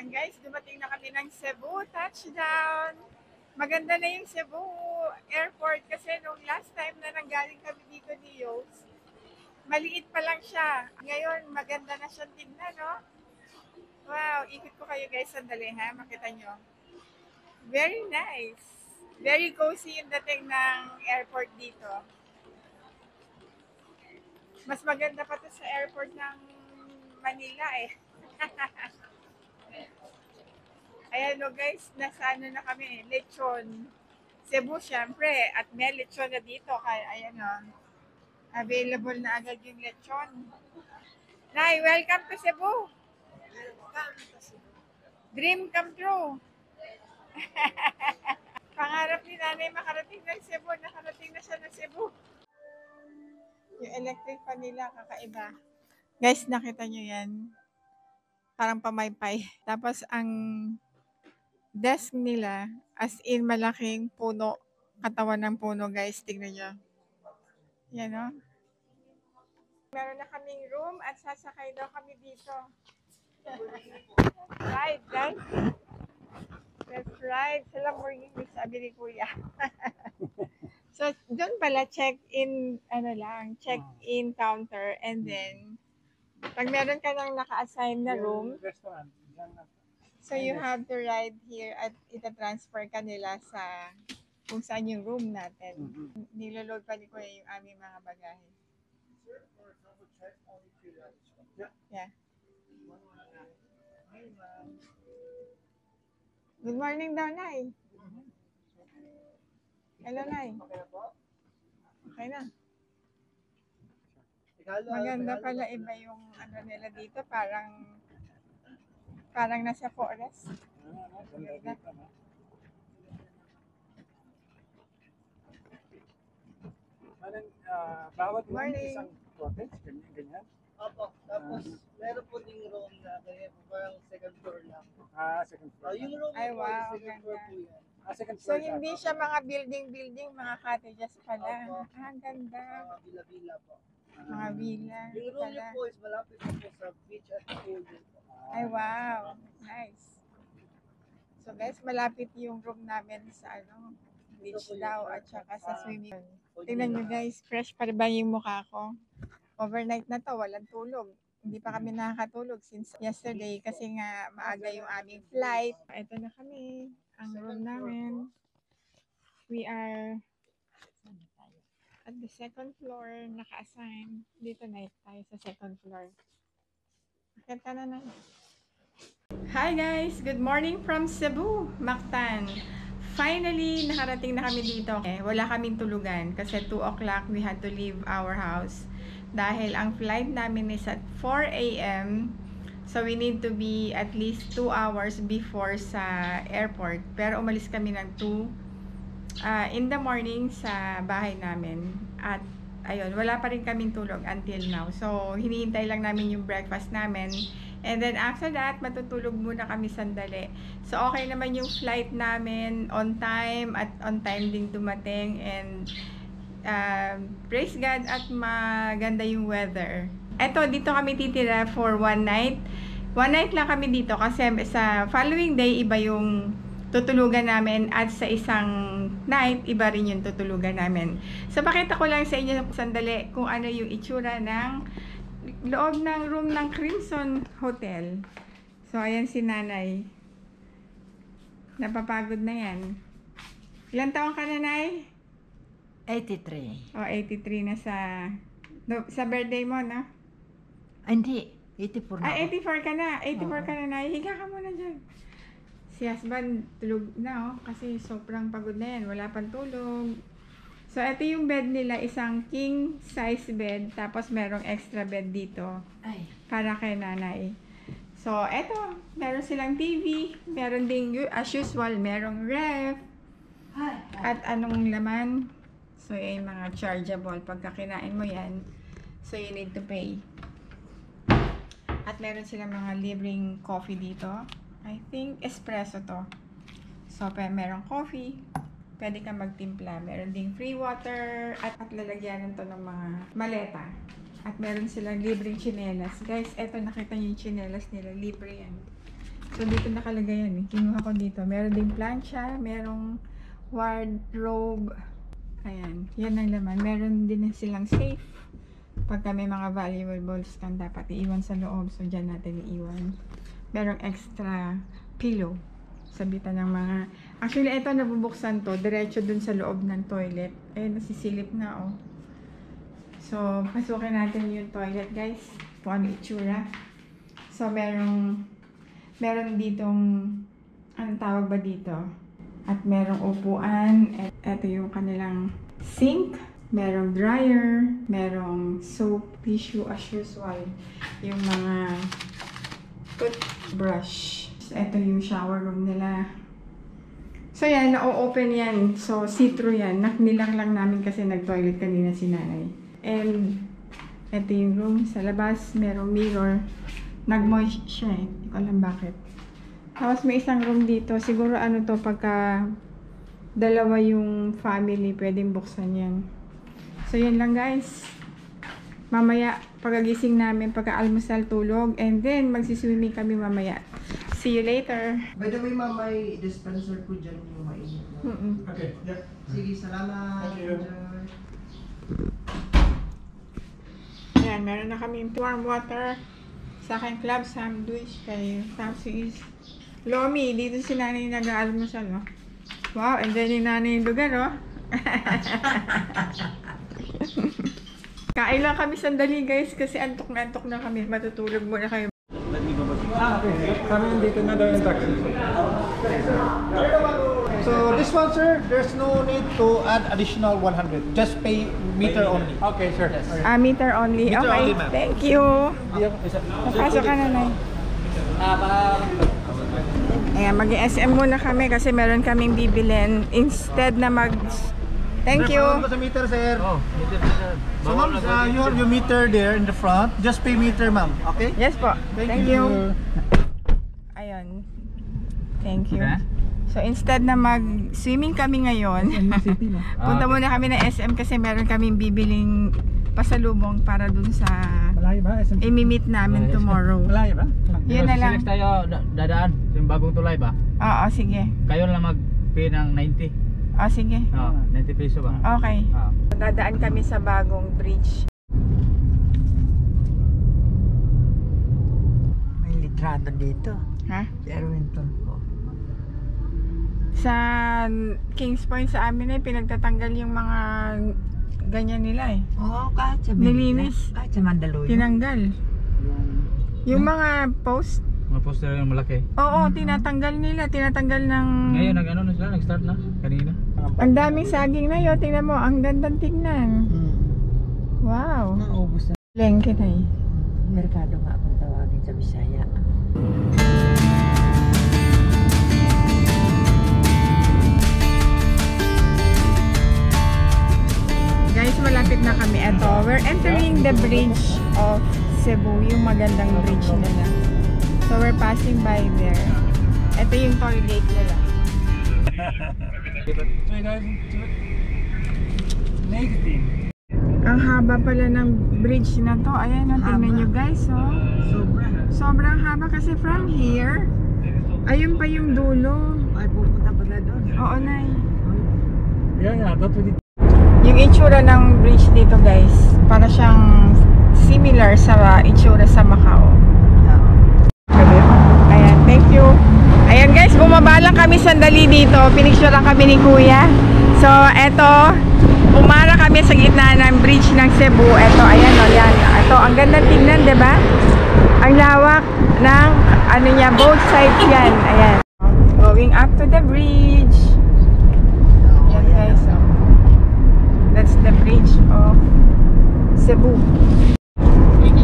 And guys, dumating na kami ng Cebu, touchdown. Maganda na yung Cebu airport kasi nung last time na nanggaling kami dito ni Yos, maliit pa lang siya. Ngayon, maganda na siyang tingnan, no? Wow, ikot ko kayo guys, sandali ha, makita nyo. Very nice. Very cozy yung dating ng airport dito. Mas maganda pa to sa airport ng Manila eh. Ayan no guys, nasa ano na kami eh, lechon. Cebu syempre, at may lechon na dito. Kaya ayan o, available na agad yung lechon. Nay, welcome to Cebu. Dream come true. Pangarap ni nanay makarating ng Cebu, nakarating na siya ng Cebu. Yung electric fan nila, kakaiba. Guys, nakita nyo yan? Parang pamaypay. Tapos ang desk nila, as in malaking puno, katawan ng puno guys, tignan nyo. Yan o. Meron na kaming room at sasakay daw kami dito. Right, guys. That's right. Sa Lamborghini, sabi ni Kuya. So, doon pala check-in, check-in counter and then pag meron ka nang naka-assign na room, so you have to ride here at ita-transfer ka nila sa kung saan yung room natin. Niloload pa ni Kuya yung aming mga bagahe. Yeah. Good morning daw, Nay. Hello, Nay. Okay na. Maganda pala, iba yung ano nila dito, parang nasa forest. Maganda. Bawat morning. Isang cottage, ganyan. Opo, tapos meron po ding room na ganyan po, parang second floor lang. Second floor. Yung room Ay, po, wow, second floor po yan. Second So, floor. hindi siya mga building, mga cottages pala. Opo. Ang ganda. Mga villa-villa po. Mga villa Yung room niyo pala. po is malapit po sa beach at pool din po. Ay, wow. Nice. So, guys, malapit yung room namin sa beach daw at saka sa swimming pool. Tingnan nyo guys, fresh pa ba yung mukha ko? Overnight na to, walang tulog. Hindi pa kami nakakatulog since yesterday kasi nga maaga yung aming flight. Ito na kami, ang room namin. We are at the second floor, naka-assign. Dito na tayo sa second floor. Akit ka na. Hi guys! Good morning from Cebu, Mactan. Finally, nakarating na kami dito. Wala kaming tulugan kasi 2 o'clock we had to leave our house. Dahil ang flight namin is at 4 a.m. So, we need to be at least 2 hours before sa airport. Pero umalis kami ng 2 in the morning sa bahay namin. At ayun, wala pa rin kaming tulog until now. So, hinihintay lang namin yung breakfast namin. And then after that, matutulog muna kami sandali. So, okay naman yung flight namin on time at on time ding dumating. And praise God at maganda yung weather. Eto, dito kami titira for 1 night. 1 night lang kami dito kasi sa following day, iba yung tutulugan namin at sa isang night, iba rin yung tutulugan namin. So, pakita ko lang sa inyo sandali kung ano yung itsura ng loob ng room ng Crimson Hotel. So, ayan si nanay. Napapagod na yan. Ilang taon ka na, Nay? 83. O, 83 na sa birthday mo, no? Hindi, 84 na. 84 ka na. 84 ka na, Nay. Higa ka muna dyan. Si husband tulog na, kasi sobrang pagod na yan. Wala pang tulog. So, ito yung bed nila, isang king size bed, tapos merong extra bed dito Ay. para kay nanay. So, eto, meron silang TV, meron ding, as usual, merong ref, at anong laman. So, yung mga chargeable, pagka kinain mo yan, so you need to pay. At meron silang mga libreng coffee dito. I think espresso to. So, merong coffee. Pwede kang magtimpla. Meron ding free water at lalagyanan to ng mga maleta. At meron silang libreng chinelas. Guys, eto nakita niyo yung chinelas nila. Libre yan. So, dito nakalagay yan eh. Kinuha ko dito. Meron ding plancha, merong wardrobe. Ayan. Yan ang laman. Meron din silang safe. Pagka may mga valuables kang dapat iiwan sa loob. So, dyan natin iiwan. Merong extra pillow. Sabitan ng mga... Actually, ito nabubuksan to. Diretso dun sa loob ng toilet. Eh, nasisilip na oh. So, pasukin natin yung toilet, guys. Kung ano itsura. So, meron ditong, anong tawag ba dito? At merong upuan. At ito yung kanilang sink. Merong dryer. Merong soap, tissue as usual. Yung mga toothbrush. So, ito yung shower room nila. So, yan. Na-open yan. So, see-through yan. Nilang lang namin kasi nag-toilet kanina si nanay. And, ito yung room. Sa labas, merong mirror. Nag-moist siya eh. Hindi ko alam bakit. Tapos may isang room dito. Siguro ano to, pagka dalawa yung family, pwedeng buksan yan. So, yan lang guys. Mamaya, pagagising namin, pagka-almusal, tulog. And then, magsiswimming kami mamaya. See you later. By the way, ma'am, may dispenser po dyan yung mainit. Okay, yeah. Sige, salamat. Thank you. Enjoy. Yan, meron na kami warm water. Sa akin, club sandwich. Kay Tamsi is Lomi. Dito si nanay nag-aalmusal, no? Wow, and then yung nanay yung lugar, oh. Kain lang kami sandali, guys, kasi antok na kami. Matutulog muna kayo. Okay. Kami dito na daw yung taxi. So this one, sir, there's no need to add additional 100. Just pay meter only. Okay, sir. Meter only. Meter Okay, only, ma'am. thank you. Pasok ka na, Nay. Ayan, mag-SM muna kami kasi meron kaming bibilin instead na mag... Thank you. Sir, sa meter, sir. So ma'am, you have your meter there in the front. Just pay meter, ma'am. Okay? Yes po. Thank you. Ayun. Thank you. So instead na mag-swimming kami ngayon, punta muna kami ng SM kasi meron kaming bibiling pasalubong para dun sa Malayo ba? imi-meet namin tomorrow. Malayo ba? Yun na lang. Select tayo dadaan, yung bagong tulay ba? Oo, sige. Kayo lang mag-pay ng 90. Sige. 90 peso ba? Okay. Ah. Dadaan kami sa bagong bridge. May litrado dito. Ha? Erwinton po. Sa Kings Point sa amin ay pinagtatanggal yung mga ganyan nila eh. Oo, kahit sa Nilinis. Kahit sa Mandaluyong. Tinanggal. Yung mga post, Mga poster yung malaki. oo, tinatanggal nila. Tinatanggal ng... Ngayon nag-ano na sila, nag-start na kanina. Ang daming saging na yun. Tingnan mo, ang gandang tingnan. Wow. Naubos na. Lengke na eh. Merkado nga akong tawagin sa Bisaya. Guys, malapit na kami. Ito, we're entering the bridge of Cebu. Yung magandang bridge nila. So, we're passing by there. Ito yung toll gate nila. So guys, negative. Ang haba pala ng bridge na to. Ayan, tingnan nyo guys. Oh. Sobrang haba kasi from here, ayun pa yung dulo. Ay, pupunta pala doon. Oo, Nay. Yeah, that would Yung itsura ng bridge dito guys, para siyang similar sa itsura sa Macau. Ayan, thank you. Ayan guys, bumaba lang kami sandali dito. Pinicture lang kami ni Kuya. So, eto, umara kami sa gitna ng bridge ng Cebu. Eto, ayan o, yan. Eto, ang ganda tingnan, diba? Ang lawak ng, ano niya, both sides yan. Ayan. Going up to the bridge. Ayan guys, oh. That's the bridge of Cebu.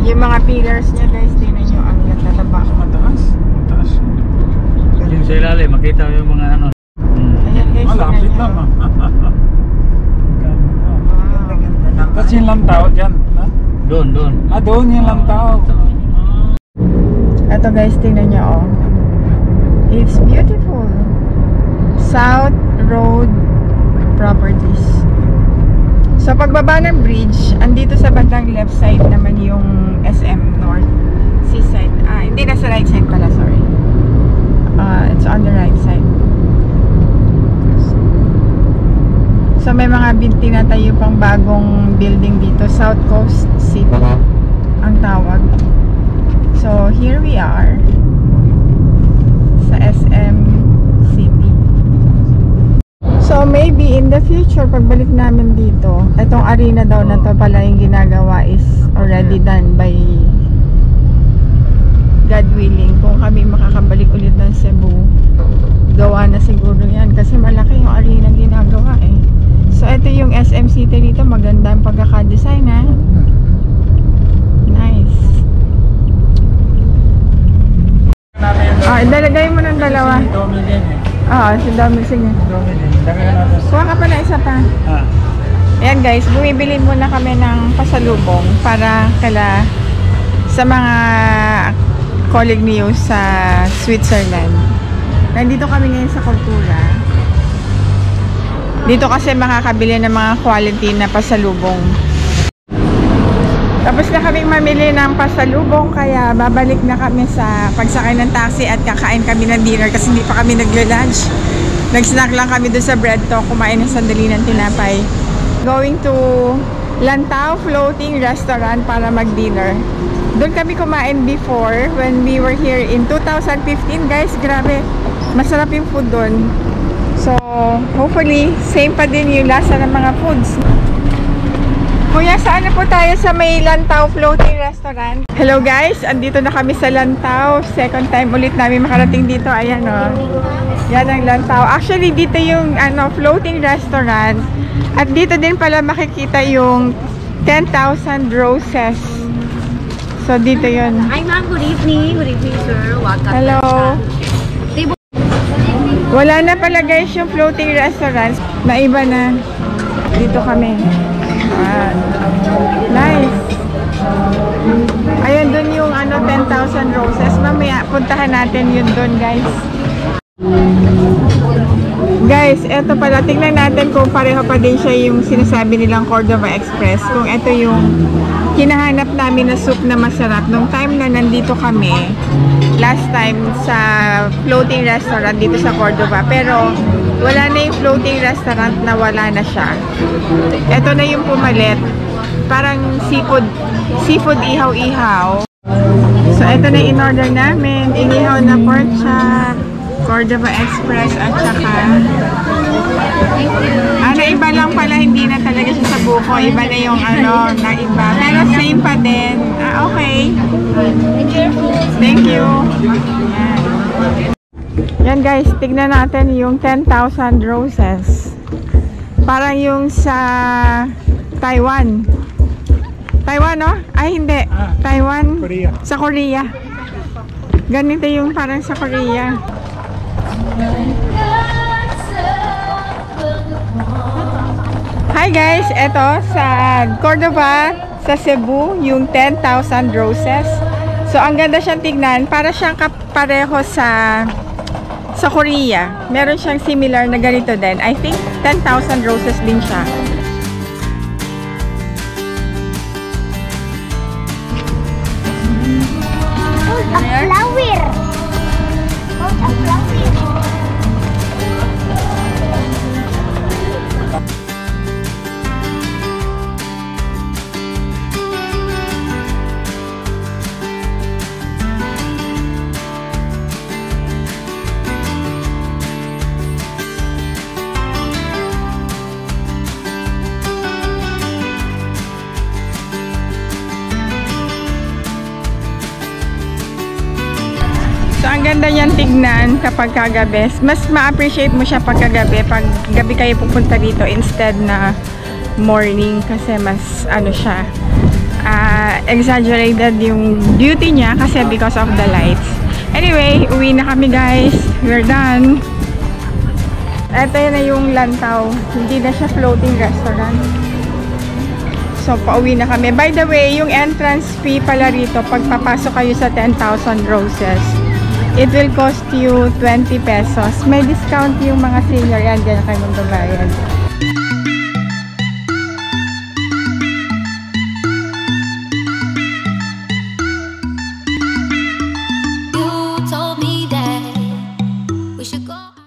Yung mga pillars niya guys, tingnan nyo, ang natataba. mataas. Mataas. Yung sa ilalim, makita yung mga ano. Ayan guys, Malapit tingnan lang. nyo. Ganda. Tapos yung lantao dyan. Ha? Doon. Doon yung lantao. Ito guys, tingnan nyo, oh. It's beautiful. South Road Properties. So pagbaba ng bridge, andito sa bandang left side naman yung SM North Seaside. Hindi, nasa right side pala, sorry. mga tinatayo pang bagong building dito. South Coast City ang tawag. So, here we are sa SM City. So, maybe in the future, pagbalik namin dito, itong arena daw na to pala yung ginagawa is already done by God willing. Kung kami makakabalik ulit ng Cebu, gawa na siguro yan kasi malaki yung arena ginagawa eh. So ito yung SM City dito, maganda ang pagkaka-design ha. Nice. Dalagay mo ng dalawa. Oo, si Domi, sige. Kuha ka pa na isa pa. Ayan guys, bumibili muna kami ng pasalubong para sa mga colleague niyo sa Switzerland. Nandito kami ngayon sa Kultura. Dito kasi makakabili ng mga quality na pasalubong. Tapos na kaming mamili ng pasalubong kaya babalik na kami sa pagsakay ng taxi at kakain kami ng dinner kasi hindi pa kami naglo-lunch. Nag-snack lang kami doon sa bread talk, kumain ng sandali ng tinapay. Going to Lantau Floating Restaurant para mag-dinner. Doon kami kumain before when we were here in 2015 guys, grabe. Masarap yung food doon. So, hopefully, same pa din yung lasa ng mga foods. Kuya, saan na po tayo sa may Lantau Floating Restaurant? Hello guys, andito na kami sa Lantau. Second time ulit namin makarating dito. Ayan o. Yan ang Lantau. Actually, dito yung floating restaurant. At dito din pala makikita yung 10,000 roses. So, dito yun. Hi ma'am, good evening. Good evening sir. Welcome. Hello. Wala na pala guys yung floating restaurants. Naiba na. Dito kami. Nice. Ayun, dun yung 10,000 roses. Mamaya, puntahan natin yun dun guys. Guys, eto pala. Tingnan natin kung pareho pa din siya yung sinasabi nilang Cordova Express. Kung ito yung hinahanap namin na soup na masarap. Nung time na nandito kami, last time sa floating restaurant dito sa Cordova. Pero wala na yung floating restaurant na wala na siya. Ito na yung pumalit. Parang seafood ihaw-ihaw. So ito na in-order namin. Inihaw na pork chop, Cordova Express at saka iba lang pala, hindi na talaga siya sa buko. Iba na yung na iba. Pero same pa din. Okay. Thank you. Yan guys, tignan natin yung 10,000 roses. Parang yung sa Taiwan. Taiwan, no? Ay, hindi. Taiwan. Korea. Sa Korea. Ganito yung parang sa Korea. Hi guys, eto sa Cordova, sa Cebu, yung 10,000 roses. So, ang ganda siyang tignan. Para siyang kapareho sa Korea. Meron siyang similar na ganito din. I think 10,000 roses din siya. A flower. A flower. So, ang ganda niyan tignan kapag kagabi. Mas ma-appreciate mo siya pagkagabi. Pag gabi kayo pupunta dito instead na morning kasi mas siya exaggerated yung beauty niya kasi because of the lights. Anyway, uwi na kami guys. We're done. Ito na yung Lantau. Hindi na siya floating restaurant. So, pauwi na kami. By the way, yung entrance fee pala rito pag papasok kayo sa 10,000 roses, it will cost you 20 pesos. May discount yung mga senior. Yan, dyan kayo magbabayad. You told me that we should go.